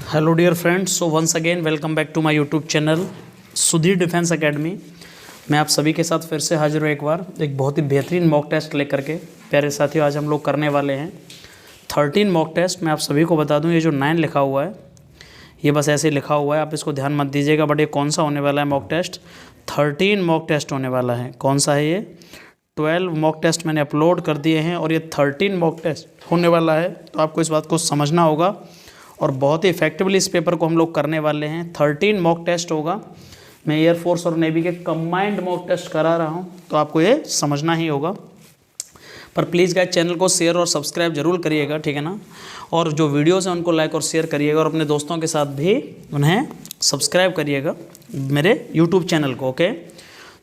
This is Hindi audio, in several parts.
Hello dear friends, so once again welcome back to my YouTube channel Sudhir defence academy. मैं आप सभी के साथ फिर से हाजिर हूँ एक बार एक बहुत ही बेहतरीन मॉक टेस्ट लेकर के। प्यारे साथियों, आज हम लोग करने वाले हैं 13 मॉक टेस्ट। मैं आप सभी को बता दूँ, ये जो 9 लिखा हुआ है ये बस ऐसे लिखा हुआ है, आप इसको ध्यान मत दीजिएगा। बट ये कौन सा होने वाला है मॉक टेस्ट? 13 मॉक टेस्ट होने वाला है। कौन सा है ये? 12 मॉक टेस्ट मैंने अपलोड कर दिए हैं और ये 13 मॉक टेस्ट होने वाला है। तो आपको इस बात को समझना होगा और बहुत ही इफेक्टिवली इस पेपर को हम लोग करने वाले हैं। 13 मॉक टेस्ट होगा। मैं एयरफोर्स और नेवी के कंबाइंड मॉक टेस्ट करा रहा हूं, तो आपको ये समझना ही होगा। पर प्लीज़ गाइस, चैनल को शेयर और सब्सक्राइब जरूर करिएगा, ठीक है ना। और जो वीडियोस हैं उनको लाइक और शेयर करिएगा और अपने दोस्तों के साथ भी उन्हें सब्सक्राइब करिएगा मेरे यूट्यूब चैनल को, ओके।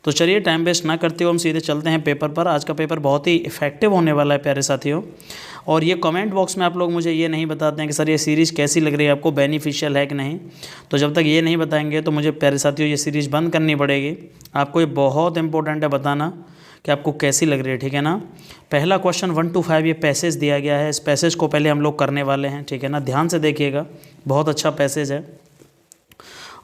तो चलिए टाइम वेस्ट ना करते हुए हम सीधे चलते हैं पेपर पर। आज का पेपर बहुत ही इफेक्टिव होने वाला है प्यारे साथियों। और ये कमेंट बॉक्स में आप लोग मुझे ये नहीं बताते हैं कि सर ये सीरीज़ कैसी लग रही है आपको, बेनिफिशियल है कि नहीं। तो जब तक ये नहीं बताएंगे तो मुझे प्यारे साथियों ये सीरीज़ बंद करनी पड़ेगी। आपको ये बहुत इंपॉर्टेंट है बताना कि आपको कैसी लग रही है, ठीक है ना। पहला क्वेश्चन 1 to 5 ये पैसेज दिया गया है। इस पैसेज को पहले हम लोग करने वाले हैं, ठीक है ना। ध्यान से देखिएगा, बहुत अच्छा पैसेज है।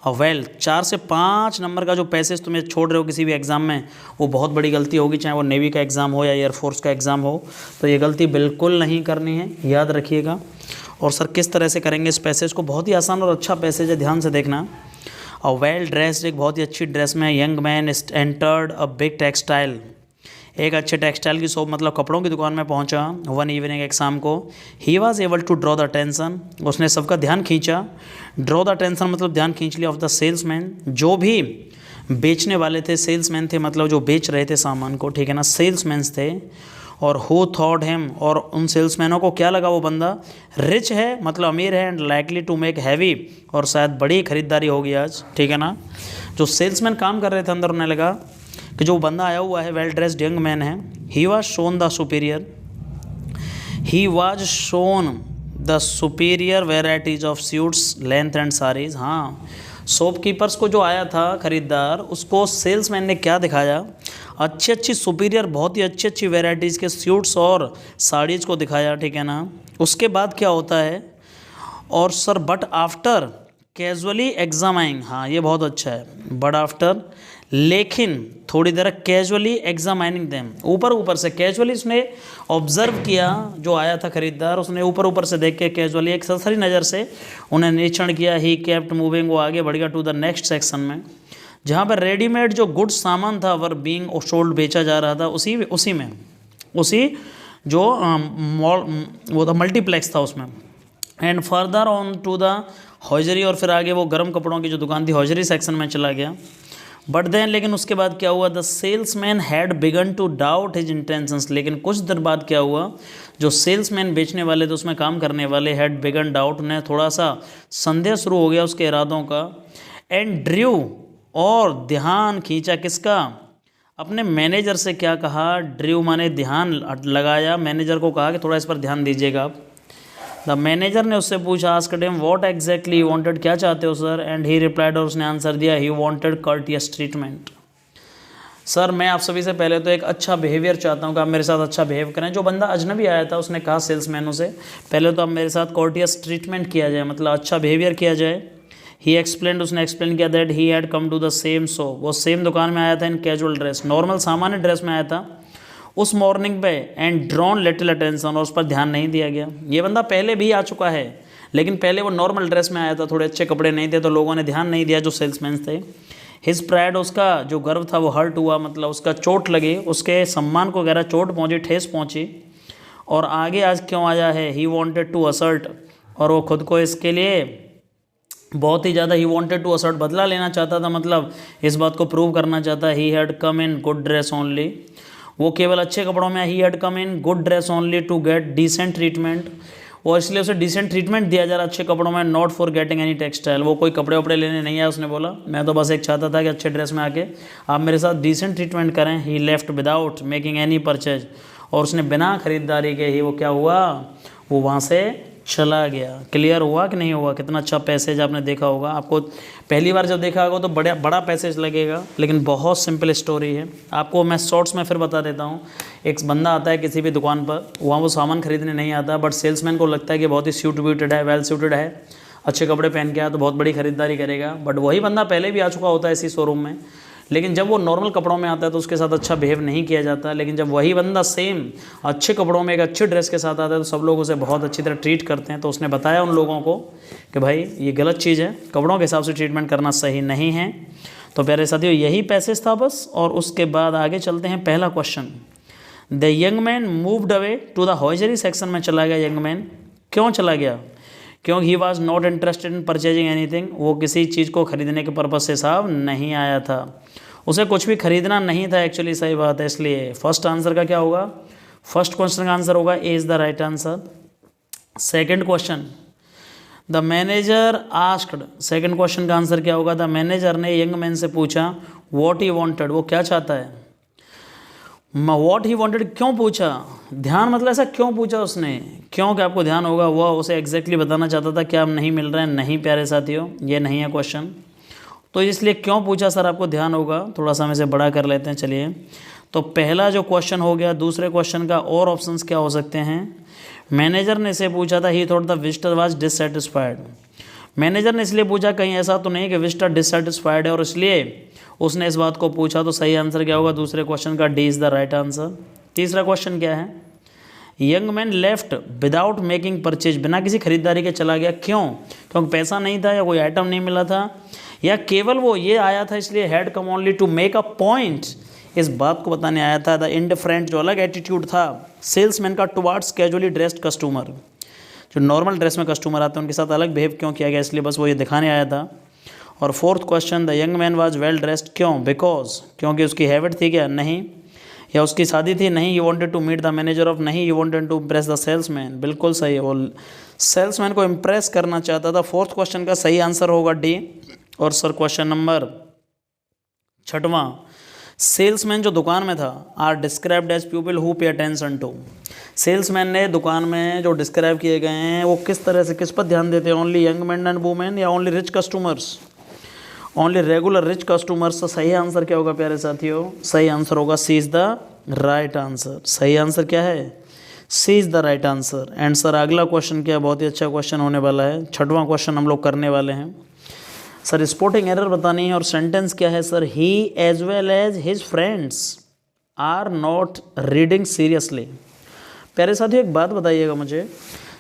वेल 4 से 5 नंबर का जो पैसेज तुम्हें छोड़ रहे हो किसी भी एग्ज़ाम में, वो बहुत बड़ी गलती होगी, चाहे वो नेवी का एग्ज़ाम हो या एयरफोर्स का एग्ज़ाम हो। तो ये गलती बिल्कुल नहीं करनी है, याद रखिएगा। और सर किस तरह से करेंगे इस पैसेज को? बहुत ही आसान और अच्छा पैसेज है, ध्यान से देखना। अ वेल ड्रेस्ड, एक बहुत ही अच्छी ड्रेस में young man entered a big textile. एक अच्छे टेक्सटाइल की शॉप मतलब कपड़ों की दुकान में पहुंचा। वन इवनिंग, एक शाम को। He was able to draw the attention, उसने सबका ध्यान खींचा। ड्रॉ द अटेंशन मतलब ध्यान खींच लिया। ऑफ द सेल्समैन, जो भी बेचने वाले थे, सेल्समैन थे मतलब जो बेच रहे थे सामान को, ठीक है ना, सेल्समैन्स थे। और हु थॉट हिम, और उन सेल्समैनों को क्या लगा वो बंदा रिच है मतलब अमीर है, and likely to make heavy, और शायद बड़ी खरीदारी होगी आज, ठीक है ना। जो सेल्समैन काम कर रहे थे अंदर, उन्हें लगा कि जो बंदा आया हुआ है वेल ड्रेस्ड यंग मैन है। He was shown the superior, he was shown the superior varieties of suits, length and saris. हाँ, शॉपकीपर्स को जो आया था खरीदार, उसको सेल्समैन ने क्या दिखाया? अच्छी अच्छी सुपीरियर, बहुत ही अच्छी अच्छी वेराइटीज़ के सूट्स और साड़ीज़ को दिखाया, ठीक है ना। उसके बाद क्या होता है? और सर बट आफ्टर कैजुअली एग्जामाइंग, हाँ ये बहुत अच्छा है। बट आफ्टर, लेकिन थोड़ी देर कैजुअली एग्जामाइनिंग देम, ऊपर ऊपर से कैजुअली उसने ऑब्जर्व किया। जो आया था खरीदार, उसने ऊपर ऊपर से देख के कैजुअली एक सरसरी नज़र से उन्हें निरीक्षण किया। ही केप्ट मूविंग, वो आगे बढ़ गया टू द नेक्स्ट सेक्शन में, जहाँ पर रेडीमेड जो गुड्स सामान था वर बीइंग सोल्ड, बेचा जा रहा था। उसी जो मॉल वो था, मल्टीप्लेक्स था उसमें। And further on to the hosiery, और फिर आगे वो गर्म कपड़ों की जो दुकान थी हॉजरी सेक्शन में चला गया। बट देन, लेकिन उसके बाद क्या हुआ? The salesman had begun to doubt his intentions, लेकिन कुछ देर बाद क्या हुआ? जो सेल्समैन बेचने वाले थे, उसमें काम करने वाले, हैड बिगन डाउट, उन्हें थोड़ा सा संदेह शुरू हो गया उसके इरादों का। एंड ड्रू, और ध्यान खींचा किसका? अपने मैनेजर से। क्या कहा? ड्रू माने ध्यान लगाया, मैनेजर को कहा कि थोड़ा इस पर ध्यान दीजिएगा आप। द मैनेजर ने उससे पूछा, asked him what exactly wanted, क्या चाहते हो सर? एंड ही रिप्लाइड, और उसने आंसर दिया, he wanted courteous treatment. Sir मैं आप सभी से पहले तो एक अच्छा बिहेवियर चाहता हूँ कि आप मेरे साथ अच्छा बिहेव करें। जो बंदा अजनबी आया था उसने कहा सेल्समैनों से, पहले तो आप मेरे साथ कर्टियस ट्रीटमेंट किया जाए, मतलब अच्छा बिहेवियर किया जाए। ही एक्सप्लेन, उसने एक्सप्लेन किया that he had come to the same shop, वो सेम दुकान में आया था इन कैजुअल ड्रेस, नॉर्मल सामान्य ड्रेस में आया था उस मॉर्निंग पे। एंड ड्रॉन लिटिल अटेंशन, और उस पर ध्यान नहीं दिया गया। ये बंदा पहले भी आ चुका है, लेकिन पहले वो नॉर्मल ड्रेस में आया था, थोड़े अच्छे कपड़े नहीं थे, तो लोगों ने ध्यान नहीं दिया जो सेल्समैन थे। हिज प्राइड, उसका जो गर्व था वो हर्ट हुआ, मतलब उसका चोट लगी, उसके सम्मान को वगैरह चोट पहुंची, ठेस पहुंची। और आगे आज क्यों आया है? ही वॉन्टेड टू असर्ट, और वो खुद को इसके लिए बहुत ही ज़्यादा, ही वॉन्टेड टू असर्ट, बदला लेना चाहता था, मतलब इस बात को प्रूव करना चाहता। He had come in good dress only, वो केवल अच्छे कपड़ों में। He had come in good dress only to get decent treatment, और इसलिए उसे डिसेंट ट्रीटमेंट दिया जा रहा अच्छे कपड़ों में। Not for getting any textile, वो कोई कपड़े वपड़े लेने नहीं आया। उसने बोला मैं तो बस एक चाहता था कि अच्छे ड्रेस में आके आप मेरे साथ डिसेंट ट्रीटमेंट करें। He left without making any purchase, और उसने बिना खरीदारी के ही वो क्या हुआ? वो वहाँ से चला गया। क्लियर हुआ कि नहीं हुआ? कितना अच्छा पैसेज आपने देखा होगा। आपको पहली बार जब देखा होगा तो बड़ा पैसेज लगेगा, लेकिन बहुत सिंपल स्टोरी है। आपको मैं शॉर्ट्स में फिर बता देता हूँ। एक बंदा आता है किसी भी दुकान पर, वहाँ वो सामान खरीदने नहीं आता, बट सेल्समैन को लगता है कि बहुत ही सूटेड है, वेल सूटेड है, अच्छे कपड़े पहन के आया तो बहुत बड़ी खरीदारी करेगा, बट वही बंदा पहले भी आ चुका होता है इसी शोरूम में, लेकिन जब वो नॉर्मल कपड़ों में आता है तो उसके साथ अच्छा बिहेव नहीं किया जाता। लेकिन जब वही बंदा सेम अच्छे कपड़ों में एक अच्छे ड्रेस के साथ आता है तो सब लोग उसे बहुत अच्छी तरह ट्रीट करते हैं। तो उसने बताया उन लोगों को कि भाई ये गलत चीज़ है, कपड़ों के हिसाब से ट्रीटमेंट करना सही नहीं है। तो प्यारे साथियों यही पैसेज था बस। और उसके बाद आगे चलते हैं। पहला question, the young man moved away to the hosiery section में चला गया। यंग मैन क्यों चला गया? क्योंकि he was not interested in purchasing anything, वो किसी चीज़ को खरीदने के पर्पज से साहब नहीं आया था, उसे कुछ भी खरीदना नहीं था एक्चुअली। सही बात है, इसलिए फर्स्ट आंसर का क्या होगा? फर्स्ट क्वेश्चन का आंसर होगा A is the right answer. Second question, the manager asked, second question का आंसर क्या होगा? द मैनेजर ने यंग मैन से पूछा व्हाट ही वांटेड, वो क्या चाहता है। व्हाट ही वांटेड क्यों पूछा? ध्यान मतलब ऐसा क्यों पूछा उसने? क्यों कि आपको ध्यान होगा वो उसे एग्जैक्टली बताना चाहता था क्या नहीं मिल रहे हैं। नहीं प्यारे साथियों, ये नहीं है क्वेश्चन। तो इसलिए क्यों पूछा सर, आपको ध्यान होगा। थोड़ा सा हम इसे बड़ा कर लेते हैं। चलिए, तो पहला जो क्वेश्चन हो गया, दूसरे क्वेश्चन का और ऑप्शंस क्या हो सकते हैं? मैनेजर ने इसे पूछा था ही thought the visitor was dissatisfied. Manager ने इसलिए पूछा, कहीं ऐसा तो नहीं कि विजिटर डिससेटिस्फाइड है और इसलिए उसने इस बात को पूछा। तो सही आंसर क्या होगा? दूसरे क्वेश्चन का D is the right answer. तीसरा क्वेश्चन क्या है? Young man left without making purchase, बिना किसी खरीदारी के चला गया। क्यों? क्योंकि पैसा नहीं था या कोई आइटम नहीं मिला था, या केवल वो ये आया था इसलिए had come only to make a point, इस बात को बताने आया था। द इंडिफरेंट, जो अलग एटीट्यूड था सेल्समैन का टुवार्ड्स कैजुअली ड्रेस्ड कस्टमर, जो नॉर्मल ड्रेस में कस्टमर आते हैं उनके साथ अलग बिहेव क्यों किया गया, इसलिए बस वो ये दिखाने आया था। और fourth question, the young man was well dressed, क्यों? बिकॉज, क्योंकि उसकी हैबिट थी क्या? नहीं। या उसकी शादी थी? नहीं। You wanted to meet the manager of, नहीं। You wanted to impress the salesman, बिल्कुल सही है, वो सेल्समैन को इम्प्रेस करना चाहता था। फोर्थ क्वेश्चन का सही आंसर होगा डी। और सर क्वेश्चन नंबर छठवां, सेल्समैन जो दुकान में था are described as people who pay attention to, salesman ने दुकान में जो डिस्क्राइब किए गए हैं वो किस तरह से, किस पर ध्यान देते हैं? Only young man and women या only rich customers? Only regular rich customers. तो सही आंसर क्या होगा प्यारे साथियों? सही आंसर होगा C is the right answer. सही आंसर क्या है? C is the right answer. And sir अगला क्वेश्चन क्या है? बहुत ही अच्छा क्वेश्चन होने वाला है। छठवां क्वेश्चन हम लोग करने वाले हैं सर। स्पोर्टिंग एरर बतानी है और सेंटेंस क्या है sir? He as well as his friends are not reading seriously. प्यारे साथियों एक बात बताइएगा मुझे,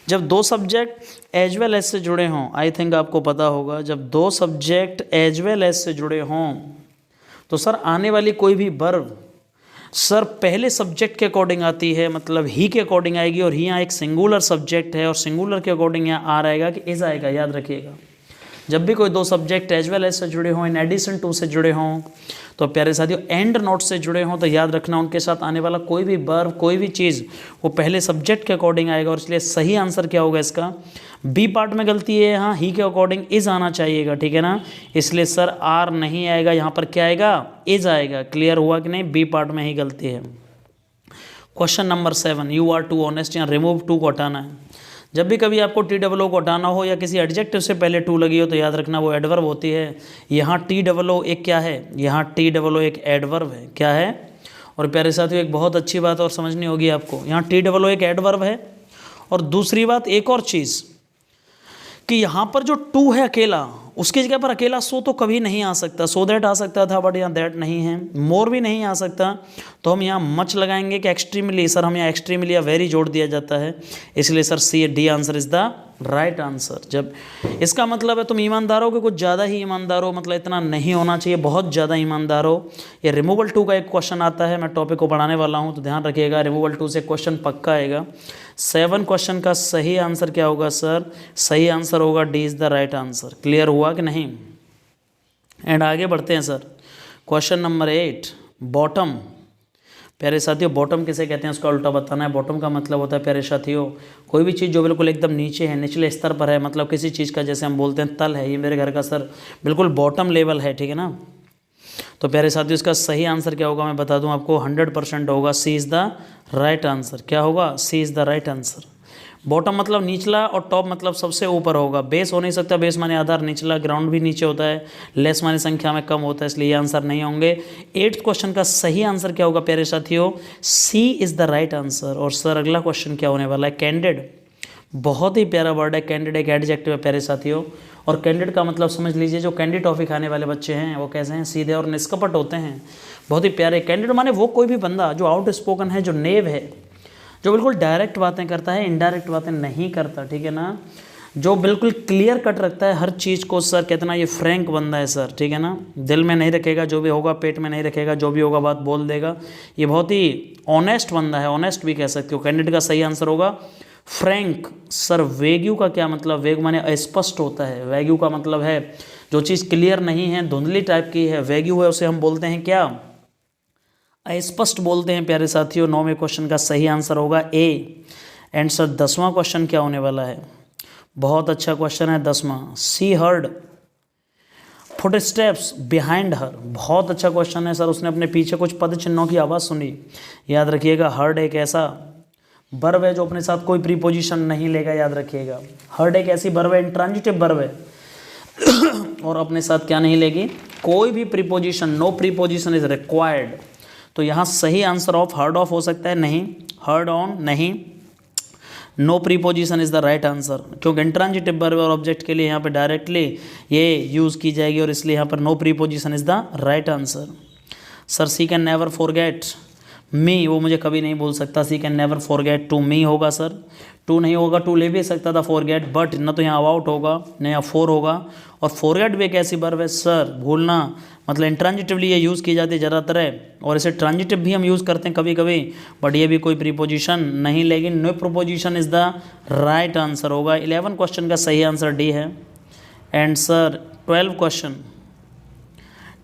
जब दो सब्जेक्ट एज वेल एज से जुड़े हों, आई थिंक आपको पता होगा, जब दो सब्जेक्ट एज वेल एज से जुड़े हों तो सर आने वाली कोई भी वर्ब सर पहले सब्जेक्ट के अकॉर्डिंग आती है, मतलब ही के अकॉर्डिंग आएगी। और ही यहाँ एक सिंगुलर सब्जेक्ट है और सिंगुलर के अकॉर्डिंग यहाँ आर आएगा कि इज आएगा, याद रखिएगा। जब भी कोई दो सब्जेक्ट एज वेल एज से जुड़े हों, इन एडिशन टू से जुड़े हों, तो प्यारे साथियों एंड नोट से जुड़े हों, तो याद रखना उनके साथ आने वाला कोई भी वर्ब, कोई भी चीज़ वो पहले सब्जेक्ट के अकॉर्डिंग आएगा। और इसलिए सही आंसर क्या होगा इसका? बी पार्ट में गलती है, यहाँ ही के अकॉर्डिंग इज आना चाहिएगा, ठीक है ना। इसलिए सर आर नहीं आएगा, यहाँ पर क्या आएगा? इज आएगा। क्लियर हुआ कि नहीं? बी पार्ट में ही गलती है। Question number 7, you are too honest, यहाँ रिमूव टू को हटाना है। जब भी कभी आपको टी डबल ओ को हटाना हो या किसी एडजेक्टिव से पहले टू लगी हो तो याद रखना वो एडवर्ब होती है। यहाँ टी डबल ओ एक क्या है? यहाँ टी डबल ओ एक एडवर्ब है। क्या है? और प्यारे साथियों एक बहुत अच्छी बात और समझनी होगी आपको, यहाँ टी डबल ओ एक एडवर्ब है। और दूसरी बात एक और चीज़ कि यहाँ पर जो टू है अकेला, उसकी जगह पर अकेला सो तो कभी नहीं आ सकता। सो दैट आ सकता था बट यहाँ दैट नहीं है, मोर भी नहीं आ सकता। तो हम यहाँ मच लगाएंगे कि एक्सट्रीमली, सर हम यहाँ एक्सट्रीमली या वेरी जोड़ दिया जाता है, इसलिए sir C D answer is the right answer. जब इसका मतलब है तुम ईमानदार हो कि कुछ ज़्यादा ही ईमानदार हो, मतलब इतना नहीं होना चाहिए, बहुत ज़्यादा ईमानदार हो। ये रिमूवल टू का एक क्वेश्चन आता है, मैं टॉपिक को पढ़ाने वाला हूँ तो ध्यान रखिएगा, रिमूवल टू से क्वेश्चन पक्का आएगा। 7 क्वेश्चन का सही आंसर क्या होगा सर? सही आंसर होगा D is the right answer. Clear हुआ कि नहीं? एंड आगे बढ़ते हैं सर। Question number 8, bottom. प्यारे साथियों बॉटम किसे कहते हैं उसका उल्टा बताना है। बॉटम का मतलब होता है प्यारे साथियों कोई भी चीज़ जो बिल्कुल एकदम नीचे है, निचले स्तर पर है, मतलब किसी चीज़ का जैसे हम बोलते हैं तल है, ये मेरे घर का सर बिल्कुल बॉटम लेवल है, ठीक है ना। तो प्यारे साथियों इसका सही आंसर क्या होगा मैं बता दूं आपको, 100% होगा, C is the right answer. क्या होगा? C is the right answer. Bottom मतलब निचला और टॉप मतलब सबसे ऊपर होगा। बेस हो नहीं सकता, बेस माने आधार, निचला ग्राउंड भी नीचे होता है, लेस माने संख्या में कम होता है, इसलिए ये आंसर नहीं होंगे। 8th क्वेश्चन का सही आंसर क्या होगा प्यारे साथियों? सी इज़ द राइट आंसर। और सर अगला क्वेश्चन क्या होने वाला है? कैंडिड। बहुत ही प्यारा वर्ड है कैंडिड, एक एडजेक्टिव है प्यारे साथियों। और कैंडिड का मतलब समझ लीजिए, जो कैंडी टॉफ़ी खाने वाले बच्चे हैं वो कैसे हैं, सीधे और निष्कपट होते हैं, बहुत ही प्यारे। कैंडिड माने वो कोई भी बंदा जो आउट स्पोकन है, जो नेव है, जो बिल्कुल डायरेक्ट बातें करता है, इनडायरेक्ट बातें नहीं करता, ठीक है ना, जो बिल्कुल क्लियर कट रखता है हर चीज़ को। सर कितना ये फ्रैंक बंदा है सर, ठीक है ना, दिल में नहीं रखेगा जो भी होगा, पेट में नहीं रखेगा, जो भी होगा बात बोल देगा। ये बहुत ही ऑनेस्ट बंदा है, ऑनेस्ट भी कह सकते हो। कैंडिड का सही आंसर होगा फ्रैंक। सर वेग्यू का क्या मतलब, वेग माने अस्पष्ट होता है, वेग्यू का मतलब है जो चीज़ क्लियर नहीं है, धुंधली टाइप की है, वेग्यू है, उसे हम बोलते हैं क्या, अस्पष्ट बोलते हैं प्यारे साथियों। 9वें क्वेश्चन का सही आंसर होगा ए। एंड सर 10वां क्वेश्चन क्या होने वाला है, बहुत अच्छा क्वेश्चन है 10वां। She heard footsteps behind her, बहुत अच्छा क्वेश्चन है सर। उसने अपने पीछे कुछ पद चिन्हों की आवाज़ सुनी। याद रखिएगा हर्ड एक ऐसा वर्ब है जो अपने साथ कोई प्रीपोजिशन नहीं लेगा, याद रखिएगा। हर्ड एक ऐसी वर्ब है, इंट्रांजिटिव वर्ब है और अपने साथ क्या नहीं लेगी, कोई भी preposition, no preposition is required. तो यहाँ सही आंसर ऑफ हर्ड ऑफ हो सकता है, नहीं, हर्ड ऑन नहीं, no preposition is the right answer, क्योंकि इंट्रांजिटिव वर्ब और ऑब्जेक्ट के लिए यहाँ पे डायरेक्टली ये यूज़ की जाएगी और इसलिए यहाँ पर no preposition is the right answer. Sir she can never forget me, वो मुझे कभी नहीं भूल सकता। She can never forget to me होगा सर, टू नहीं होगा, टू ले भी सकता था फॉरगेट, बट न तो यहाँ अबाउट होगा न यहाँ फोर होगा। और फॉरगेट भी एक ऐसी वर्ब है सर, भूलना, मतलब इंट्रांजिटिवली ये यूज़ की जाती है ज़्यादातर, और इसे ट्रांजिटिव भी हम यूज़ करते हैं कभी कभी, बट ये भी कोई प्रीपोजिशन नहीं, लेकिन no preposition is the right answer होगा। 11 क्वेश्चन का सही आंसर डी है। And sir 12 question,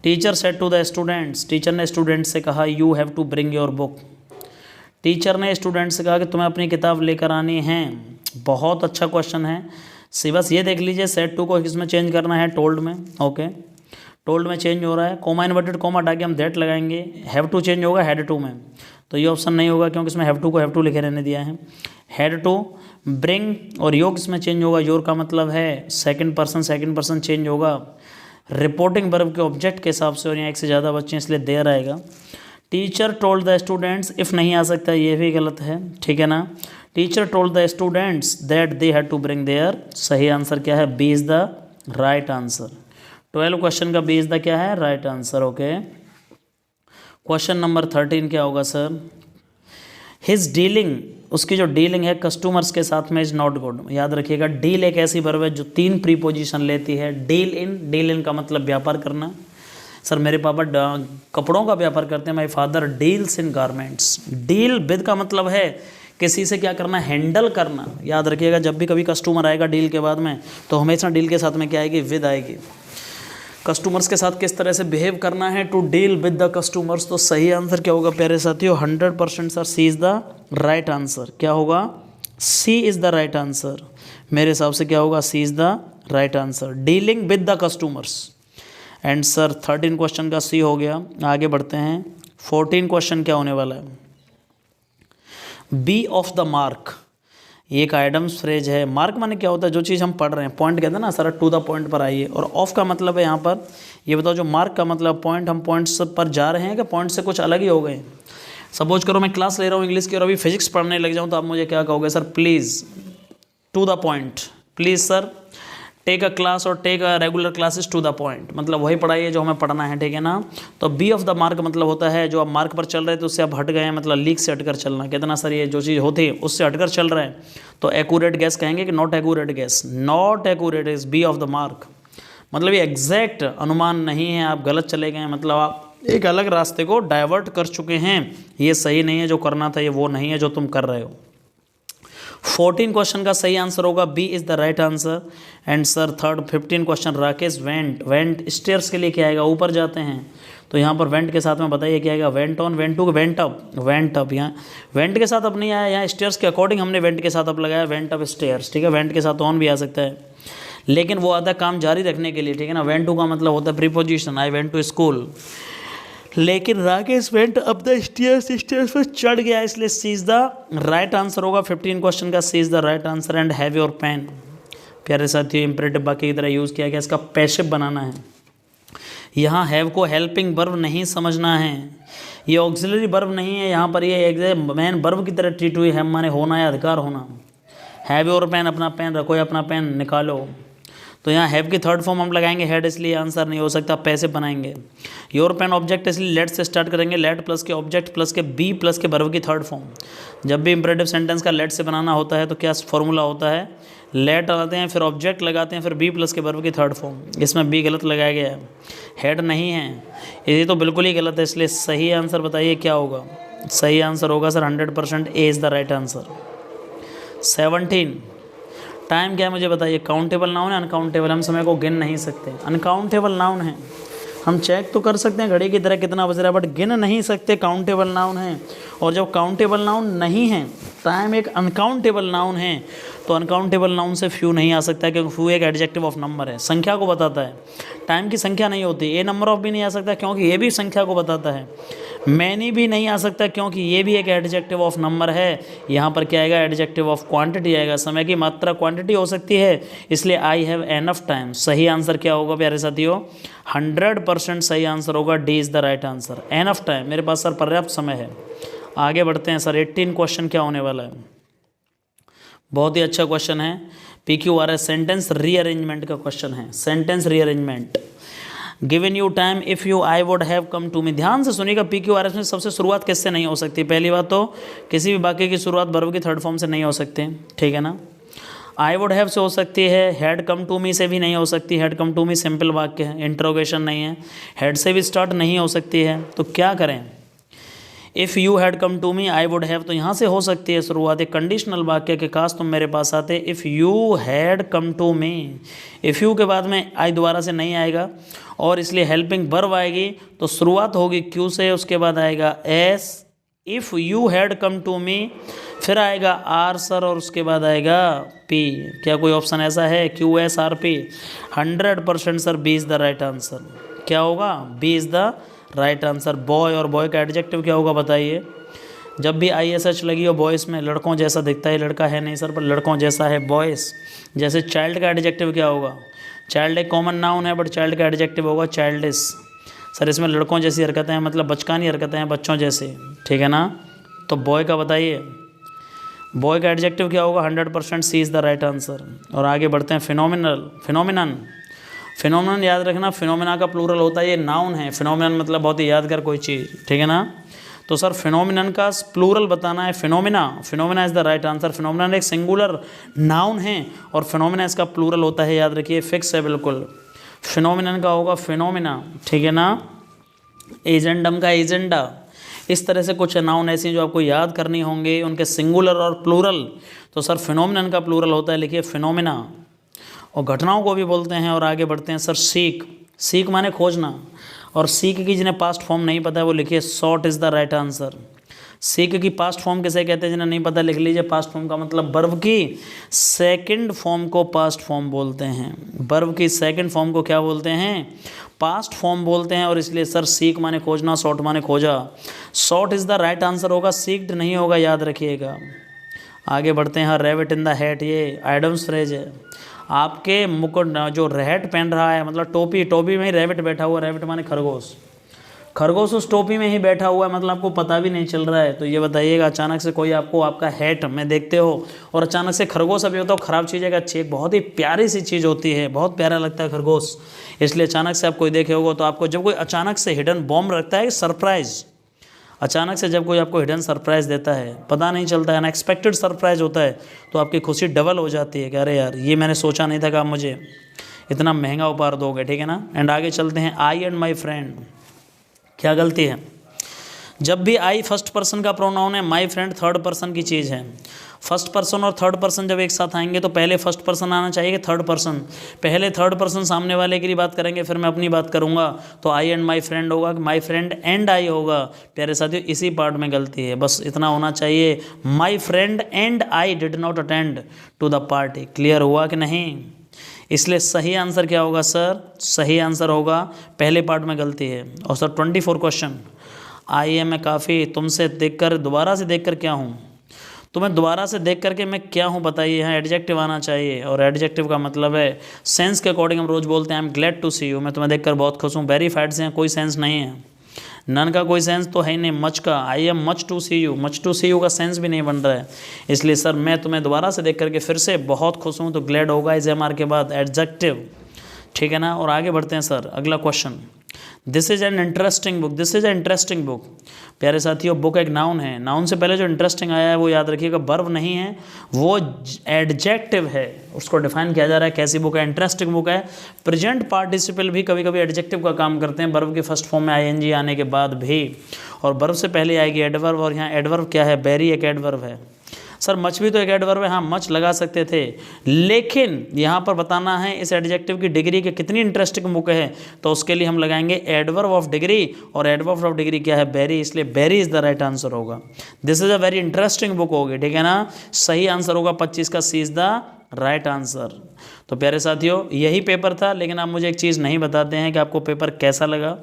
teacher said to the students, teacher ने स्टूडेंट से कहा you have to bring your book. Teacher ने स्टूडेंट से कहा कि तुम्हें अपनी किताब लेकर आनी है। बहुत अच्छा क्वेश्चन है। बस ये देख लीजिए सेड टू को किसमें चेंज करना है, टोल्ड में, ओके, टोल्ड में चेंज हो रहा है, कोमा इन्वर्टेड कोमा हटा के हम दैट लगाएंगे। हैव टू चेंज होगा हैड टू में, तो ये ऑप्शन नहीं होगा क्योंकि इसमें हैव टू को हैव टू लिखे रहने दिया है। हैड टू ब्रिंग, और योग इसमें चेंज होगा, योर का मतलब है सेकंड पर्सन चेंज होगा रिपोर्टिंग वर्ब के ऑब्जेक्ट के हिसाब से, और यहाँ एक से ज़्यादा बच्चे इसलिए देर आएगा। Teacher told the students, if नहीं आ सकता, ये भी गलत है, ठीक है ना। Teacher told the students that they had to bring their, सही आंसर क्या है, B is the right answer. 12 question का बी इज़ द क्या है, right answer, okay. Question number 13 क्या होगा सर, हिज डीलिंग, उसकी जो डीलिंग है कस्टमर्स के साथ में इज़ नॉट गुड। याद रखिएगा डील एक ऐसी वर्ब है जो 3 प्रीपोजिशन लेती है। डील इन का मतलब व्यापार करना, सर मेरे पापा कपड़ों का व्यापार करते हैं, my father deals in garments. Deal with का मतलब है किसी से क्या करना, हैंडल करना। याद रखिएगा जब भी कभी कस्टमर आएगा डील के बाद में, तो हमेशा डील के साथ में क्या आएगी, विद आएगी। कस्टमर्स के साथ किस तरह से बिहेव करना है, to deal with the customers. तो सही आंसर क्या होगा प्यारे साथियों, 100% sir C is the right answer. क्या होगा, C is the right answer. मेरे हिसाब से क्या होगा, C is the right answer, dealing with the customers. And sir 13 question का सी हो गया। आगे बढ़ते हैं, 14 क्वेश्चन क्या होने वाला है, बी ऑफ द मार्क। ये एक आइडम्स फ्रेज है। मार्क माने क्या होता है, जो चीज़ हम पढ़ रहे हैं, पॉइंट कहते हैं ना सर, टू द पॉइंट पर आइए। और ऑफ का मतलब है यहाँ पर, ये बताओ जो मार्क का मतलब पॉइंट, हम पॉइंट्स पर जा रहे हैं कि पॉइंट से कुछ अलग ही हो गए। सपोज करो मैं क्लास ले रहा हूँ इंग्लिश की और अभी फिजिक्स पढ़ने लग जाऊँ, तो आप मुझे क्या कहोगे, sir please to the point, please sir take a class और take a regular classes to the point, मतलब वही पढ़ाइए जो हमें पढ़ना है, ठीक है ना। तो बी ऑफ द मार्क मतलब होता है जो आप मार्क पर चल रहे थे उससे आप हट गए हैं, मतलब लीक से हटकर चलना। कितना सर ये जो चीज़ होती है उससे हटकर चल रहा है, तो एक्यूरेट गैस कहेंगे कि not accurate guess, not accurate is B off the mark, मतलब ये एग्जैक्ट अनुमान नहीं है, आप गलत चले गए हैं, मतलब आप एक अलग रास्ते को डाइवर्ट कर चुके हैं, ये सही नहीं है, जो करना था ये वो नहीं है जो तुम कर रहे हो। 14 क्वेश्चन का सही आंसर होगा B is the right answer. And sir 15 question, Rakesh went stairs के लिए क्या आएगा, ऊपर जाते हैं, तो यहाँ पर वेंट के साथ में बताइए क्या आएगा, went on, went to, went up. यहाँ वेंट के साथ अप नहीं आया, यहाँ स्टेयर्स के अकॉर्डिंग हमने वेंट के साथ अप लगाया, वेंट अप स्टेयर्स, ठीक है। वेंट के साथ ऑन भी आ सकता है, लेकिन वो आधा काम जारी रखने के लिए, ठीक है ना। वेंट टू का मतलब होता है preposition, I went to school, लेकिन Rakesh went up the stairs पर चढ़ गया, इसलिए C is the right answer होगा। 15 क्वेश्चन का C is the right answer. And have your pen, प्यारे साथियों इंपरेटिव बाकी की तरह यूज़ किया गया, इसका पैसिव बनाना है। यहाँ हैव को हेल्पिंग वर्ब नहीं समझना है, ये ऑक्सिलरी वर्ब नहीं है, यहाँ पर ये एक मेन वर्ब की तरह ट्रीट हुई है, माने होना या अधिकार होना। हैव योर पेन, अपना पेन रखो या अपना पेन निकालो। तो यहाँ हैव की थर्ड फॉर्म हम लगाएंगे हैड, इसलिए आंसर नहीं हो सकता, पैसे बनाएंगे। योर पेन ऑब्जेक्ट, इसलिए लेट से स्टार्ट करेंगे, लेट प्लस के ऑब्जेक्ट प्लस के बी प्लस के वर्ब की थर्ड फॉर्म। जब भी इंपरेटिव सेंटेंस का लेट से बनाना होता है तो क्या फॉर्मूला होता है, लेट लगाते हैं फिर ऑब्जेक्ट लगाते हैं फिर बी प्लस के वर्ब की थर्ड फॉर्म। इसमें बी गलत लगाया गया है, हेड नहीं है, ये तो बिल्कुल ही गलत है, इसलिए सही आंसर बताइए क्या होगा। सही आंसर होगा sir 100% A is the right answer. 17 time क्या है मुझे बताइए। काउंटेबल नाउन है अनकाउंटेबल, हम समय को गिन नहीं सकते। अनकाउंटेबल नाउन है, हम चेक तो कर सकते हैं घड़ी की तरह कितना बज रहा है, बट गिन नहीं सकते। काउंटेबल नाउन है, और जब काउंटेबल नाउन नहीं है, टाइम एक अनकाउंटेबल नाउन है, तो अनकाउंटेबल नाउन से फ्यू नहीं आ सकता, क्योंकि फ्यू एक एडजेक्टिव ऑफ नंबर है, संख्या को बताता है। टाइम की संख्या नहीं होती। ए नंबर ऑफ भी नहीं आ सकता, क्योंकि ये भी संख्या को बताता है। मैनी भी नहीं आ सकता, क्योंकि ये भी एक एडजेक्टिव ऑफ नंबर है। यहाँ पर क्या आएगा, एडजेक्टिव ऑफ क्वांटिटी आएगा। समय की मात्रा क्वांटिटी हो सकती है, इसलिए आई हैव एनफ टाइम। सही आंसर क्या होगा प्यारे साथियों, 100% सही आंसर होगा, D is the right answer. Enough time, मेरे पास सर पर्याप्त समय है। आगे बढ़ते हैं सर, 18 क्वेश्चन क्या होने वाला है, बहुत ही अच्छा क्वेश्चन है। PQRS सेंटेंस रीअरेंजमेंट का क्वेश्चन है, sentence rearrangement. Given you time if you I would have come to me. ध्यान से सुनिएगा, PQRS में सबसे शुरुआत किससे नहीं हो सकती। पहली बात तो किसी भी वाक्य की शुरुआत वर्ब की थर्ड फॉर्म से नहीं हो सकती, ठीक है ना। आई वुड हैव से हो सकती है, हैड कम टू मी से भी नहीं हो सकती। Had come to me simple वाक्य है, इंट्रोगेशन नहीं है। हैड से भी स्टार्ट नहीं हो सकती है, तो क्या करें। If you had come to me I would have, तो यहाँ से हो सकती है शुरुआत एक कंडीशनल वाक्य के, काश तुम मेरे पास आते। If you had come to me, if you के बाद में आई दोबारा से नहीं आएगा, और इसलिए हेल्पिंग वर्ब आएगी, तो शुरुआत होगी क्यू से, उसके बाद आएगा S. If you had come to me, फिर आएगा आर सर, और उसके बाद आएगा पी। क्या कोई ऑप्शन ऐसा है, Q S R P. 100% sir B is the right answer. क्या होगा, B is the right answer. Boy, और बॉय का एडजेक्टिव क्या होगा बताइए। जब भी ISH लगी हो बॉयज़ में, लड़कों जैसा दिखता है, लड़का है नहीं सर, पर लड़कों जैसा है बॉयज़। जैसे चाइल्ड का एडजेक्टिव क्या होगा, चाइल्ड एक कॉमन नाउन है, बट चाइल्ड का एडजेक्टिव होगा चाइल्डिश। सर इसमें लड़कों जैसी हरकतें हैं, मतलब बचकानी हरकतें हैं, बच्चों जैसे, ठीक है ना। तो बॉय का बताइए, बॉय का एडजेक्टिव क्या होगा, 100% सी इज़ द राइट आंसर। और आगे बढ़ते हैं, फिनोमिनल, फिनोमिनन। फिनोमिनन याद रखना, फिनोमिना का प्लूरल होता है, ये नाउन है। फिनोमिनन मतलब बहुत ही यादगार कोई चीज़, ठीक है ना। तो सर फिनोमिनन का प्लूरल बताना है, phenomena. Phenomena is the right answer. Phenomenon एक सिंगुलर नाउन है, और फिनोमिना इसका प्लूरल होता है, याद रखिए, फिक्स है बिल्कुल। फिनोमिनन का होगा फिनोमिना, ठीक है ना। एजेंडम का एजेंडा। इस तरह से कुछ नाउन ऐसी जो आपको याद करनी होंगे, उनके सिंगुलर और प्लूरल। तो सर फिनोमिनन का प्लूरल होता है, लिखिए फिनोमिना। और घटनाओं को भी बोलते हैं। और आगे बढ़ते हैं सर, सीक। सीक माने खोजना, और सीक की जिन्हें पास्ट फॉर्म नहीं पता है वो लिखिए sought is the right answer. Seek की पास्ट फॉर्म किसे कहते हैं, जिन्हें नहीं पता लिख लीजिए। पास्ट फॉर्म का मतलब वर्ब की सेकंड फॉर्म को पास्ट फॉर्म बोलते हैं। वर्ब की सेकंड फॉर्म को क्या बोलते हैं, पास्ट फॉर्म बोलते हैं। और इसलिए सर सीक माने खोजना, सॉट माने खोजा। Sought is the right answer होगा, सीक्ड नहीं होगा, याद रखिएगा। आगे बढ़ते हैं, हाँ, रैबिट इन द हैट, ये आइडम्स फ्रेज है। आपके मुकुट जो रैट पहन रहा है, मतलब टोपी, टोपी में ही रैबिट बैठा हुआ। रैबिट माने खरगोश, खरगोश उस टोपी में ही बैठा हुआ है, मतलब आपको पता भी नहीं चल रहा है। तो ये बताइएगा, अचानक से कोई आपको आपका हैट में देखते हो और अचानक से खरगोश, अभी होता हो ख़राब चीज़ है का अच्छी, एक बहुत ही प्यारी सी चीज़ होती है, बहुत प्यारा लगता है खरगोश। इसलिए अचानक से आप कोई देखे होगा, तो आपको जब कोई अचानक से हिडन बॉम्ब रखता है, सरप्राइज़, अचानक से जब कोई आपको हिडन सरप्राइज़ देता है, पता नहीं चलता है, अनएक्सपेक्टेड सरप्राइज़ होता है, तो आपकी खुशी डबल हो जाती है कि अरे यार, ये मैंने सोचा नहीं था कि आप मुझे इतना महंगा उपहार दोगे, ठीक है ना। एंड आगे चलते हैं, आई एंड माई फ्रेंड। क्या गलती है, जब भी आई फर्स्ट पर्सन का प्रोनाउन है, माई फ्रेंड थर्ड पर्सन की चीज़ है। फर्स्ट पर्सन और थर्ड पर्सन जब एक साथ आएंगे तो पहले फर्स्ट पर्सन आना चाहिए कि थर्ड पर्सन। पहले थर्ड पर्सन सामने वाले की बात करेंगे, फिर मैं अपनी बात करूंगा, तो आई एंड माई फ्रेंड होगा कि माई फ्रेंड एंड आई होगा। प्यारे साथियों, इसी पार्ट में गलती है, बस इतना होना चाहिए, my friend and I did not attend to the party. Clear हुआ कि नहीं। इसलिए सही आंसर क्या होगा सर, सही आंसर होगा, पहले पार्ट में गलती है। और सर 24 क्वेश्चन, आई है मैं काफ़ी तुमसे देखकर, दोबारा से देखकर क्या हूँ, तुम्हें दोबारा से देख करके मैं क्या हूँ बताइए। यहाँ एडजेक्टिव आना चाहिए, और एडजेक्टिव का मतलब है सेंस के अकॉर्डिंग हम रोज़ बोलते हैं, I am glad to see you, मैं तुम्हें देखकर बहुत खुश हूँ। वेरीफाइड से कोई सेंस नहीं है, नन का कोई सेंस तो है ही नहीं, मच का I am much to see you, much to see you का सेंस भी नहीं बन रहा है। इसलिए सर मैं तुम्हें दोबारा से देख करके फिर से बहुत खुश हूँ। तो ग्लैड होगा इस एम आर के बाद एडजेक्टिव, ठीक है ना। और आगे बढ़ते हैं सर, अगला question. This is an interesting book, this is an interesting book. प्यारे साथियों, बुक एक नाउन है, नाउन से पहले जो इंटरेस्टिंग आया है वो याद रखिएगा, वर्ब नहीं है, वो एडजेक्टिव है। उसको डिफाइन किया जा रहा है कैसी बुक है, इंटरेस्टिंग बुक है। प्रेजेंट पार्टिसिपल भी कभी कभी एडजेक्टिव का काम करते हैं, वर्ब के फर्स्ट फॉर्म में आईएनजी आने के बाद भी, और वर्ब से पहले आएगी एडवर्ब, और यहाँ एडवर्ब क्या है, वेरी एक एडवर्ब है। सर मच भी तो एक एडवर्ब है, हाँ मच लगा सकते थे, लेकिन यहाँ पर बताना है इस एडजेक्टिव की डिग्री के कितनी इंटरेस्टिंग बुक है, तो उसके लिए हम लगाएंगे एडवर्ब ऑफ डिग्री, और एडवर्ब ऑफ डिग्री क्या है, वेरी, इसलिए very is the right answer होगा। This is a very interesting book होगी, ठीक है ना। सही आंसर होगा 25 का, C is the right answer. तो प्यारे साथियों यही पेपर था, लेकिन आप मुझे एक चीज़ नहीं बताते हैं कि आपको पेपर कैसा लगा,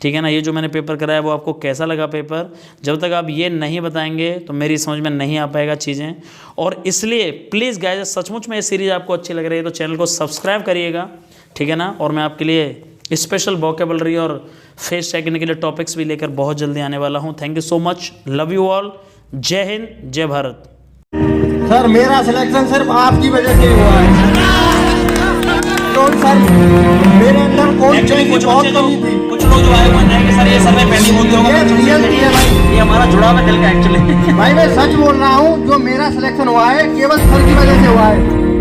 ठीक है ना। ये जो मैंने पेपर कराया वो आपको कैसा लगा पेपर, जब तक आप ये नहीं बताएंगे तो मेरी समझ में नहीं आ पाएगा चीज़ें। और इसलिए प्लीज़ गाइस, सचमुच में ये सीरीज़ आपको अच्छी लग रही है तो चैनल को सब्सक्राइब करिएगा, ठीक है ना। और मैं आपके लिए स्पेशल वोकेबलरी और फेस चेकिंग के लिए टॉपिक्स भी लेकर बहुत जल्दी आने वाला हूँ। Thank you so much, love you all, जय हिंद, जय भारत। सर मेरा सिलेक्शन सिर्फ आपकी वजह से हुआ है। तो सर मेरे अंदर कोई चीज बहुत कमी थी। कुछ लोग जो आए हुए हैं कि सर ये सर में पहली होती होगा, भाई ये हमारा जुड़ाव है दिल का एक्चुअली। भाई मैं सच बोल रहा हूँ, जो मेरा सिलेक्शन हुआ है केवल सर की वजह से हुआ है।